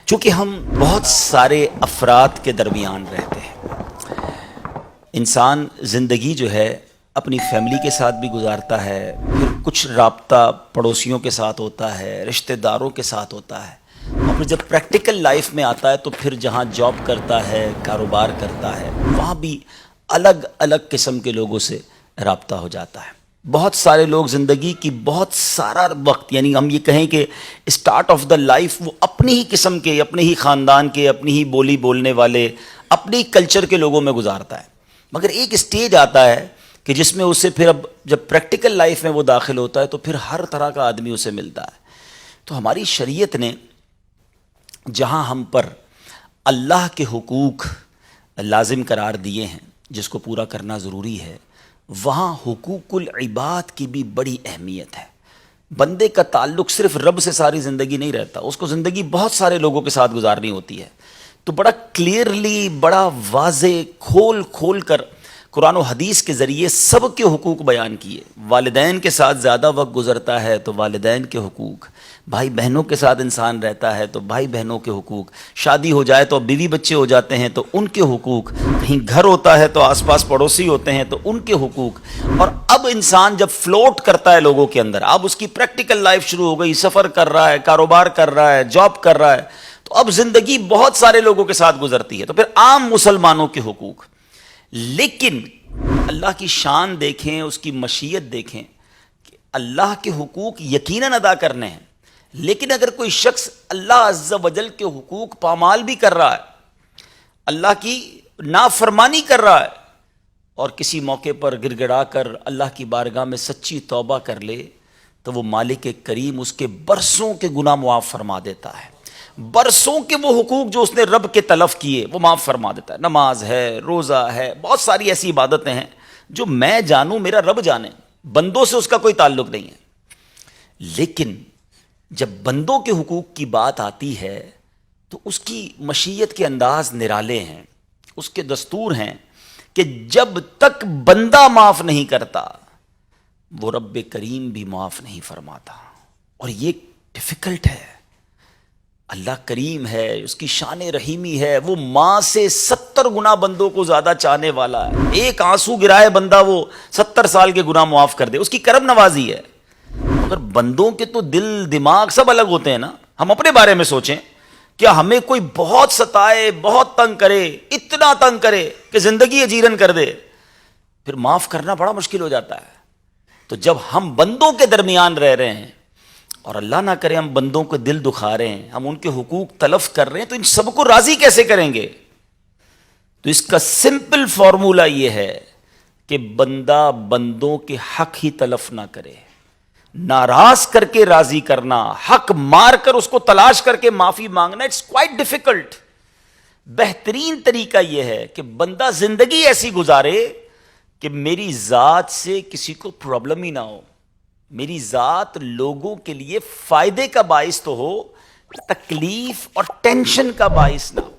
چونکہ ہم بہت سارے افراد کے درمیان رہتے ہیں، انسان زندگی جو ہے اپنی فیملی کے ساتھ بھی گزارتا ہے، پھر کچھ رابطہ پڑوسیوں کے ساتھ ہوتا ہے، رشتہ داروں کے ساتھ ہوتا ہے، اور پھر جب پریکٹیکل لائف میں آتا ہے تو پھر جہاں جاب کرتا ہے، کاروبار کرتا ہے، وہاں بھی الگ الگ قسم کے لوگوں سے رابطہ ہو جاتا ہے۔ بہت سارے لوگ زندگی کی بہت سارا وقت، یعنی ہم یہ کہیں کہ اسٹارٹ آف دا لائف، وہ اپنی ہی قسم کے، اپنے ہی خاندان کے، اپنی ہی بولی بولنے والے، اپنی کلچر کے لوگوں میں گزارتا ہے، مگر ایک اسٹیج آتا ہے کہ جس میں اسے پھر اب جب پریکٹیکل لائف میں وہ داخل ہوتا ہے تو پھر ہر طرح کا آدمی اسے ملتا ہے۔ تو ہماری شریعت نے جہاں ہم پر اللہ کے حقوق لازم قرار دیے ہیں جس کو پورا کرنا ضروری ہے، وہاں حقوق العباد کی بھی بڑی اہمیت ہے۔ بندے کا تعلق صرف رب سے ساری زندگی نہیں رہتا، اس کو زندگی بہت سارے لوگوں کے ساتھ گزارنی ہوتی ہے۔ تو بڑا کلیئرلی، بڑا واضح کھول کر قرآن و حدیث کے ذریعے سب کے حقوق بیان کیے۔ والدین کے ساتھ زیادہ وقت گزرتا ہے تو والدین کے حقوق، بھائی بہنوں کے ساتھ انسان رہتا ہے تو بھائی بہنوں کے حقوق، شادی ہو جائے تو بیوی بچے ہو جاتے ہیں تو ان کے حقوق، کہیں گھر ہوتا ہے تو آس پاس پڑوسی ہوتے ہیں تو ان کے حقوق، اور اب انسان جب فلوٹ کرتا ہے لوگوں کے اندر، اب اس کی پریکٹیکل لائف شروع ہو گئی، سفر کر رہا ہے، کاروبار کر رہا ہے، جاب کر رہا ہے، تو اب زندگی بہت سارے لوگوں کے ساتھ گزرتی ہے، تو پھر عام مسلمانوں کے حقوق۔ لیکن اللہ کی شان دیکھیں، اس کی مشیت دیکھیں کہ اللہ کے حقوق یقیناً ادا کرنے ہیں، لیکن اگر کوئی شخص اللہ عز و جل کے حقوق پامال بھی کر رہا ہے، اللہ کی نافرمانی کر رہا ہے، اور کسی موقع پر گڑ گڑا کر اللہ کی بارگاہ میں سچی توبہ کر لے، تو وہ مالک کریم اس کے برسوں کے گناہ معاف فرما دیتا ہے۔ برسوں کے وہ حقوق جو اس نے رب کے تلف کیے وہ معاف فرما دیتا ہے۔ نماز ہے، روزہ ہے، بہت ساری ایسی عبادتیں ہیں جو میں جانوں، میرا رب جانے، بندوں سے اس کا کوئی تعلق نہیں ہے۔ لیکن جب بندوں کے حقوق کی بات آتی ہے تو اس کی مشیت کے انداز نرالے ہیں، اس کے دستور ہیں کہ جب تک بندہ معاف نہیں کرتا وہ رب کریم بھی معاف نہیں فرماتا، اور یہ ڈیفیکلٹ ہے۔ اللہ کریم ہے، اس کی شان رحیمی ہے، وہ ماں سے 70 گنا بندوں کو زیادہ چاہنے والا ہے۔ ایک آنسو گرائے بندہ وہ 70 سال کے گناہ معاف کر دے، اس کی کرم نوازی ہے۔ مگر بندوں کے تو دل دماغ سب الگ ہوتے ہیں نا۔ ہم اپنے بارے میں سوچیں، کیا ہمیں کوئی بہت ستائے، بہت تنگ کرے، اتنا تنگ کرے کہ زندگی اجیرن کر دے، پھر معاف کرنا بڑا مشکل ہو جاتا ہے۔ تو جب ہم بندوں کے درمیان رہ رہے ہیں اور اللہ نہ کرے ہم بندوں کو دل دکھا رہے ہیں، ہم ان کے حقوق تلف کر رہے ہیں، تو ان سب کو راضی کیسے کریں گے؟ تو اس کا سمپل فارمولہ یہ ہے کہ بندہ بندوں کے حق ہی تلف نہ کرے، ناراض کر کے راضی کرنا، حق مار کر اس کو تلاش کر کے معافی مانگنا، اٹس کوائٹ ڈیفیکلٹ۔ بہترین طریقہ یہ ہے کہ بندہ زندگی ایسی گزارے کہ میری ذات سے کسی کو پرابلم ہی نہ ہو، میری ذات لوگوں کے لیے فائدے کا باعث تو ہو، تکلیف اور ٹینشن کا باعث نہ ہو۔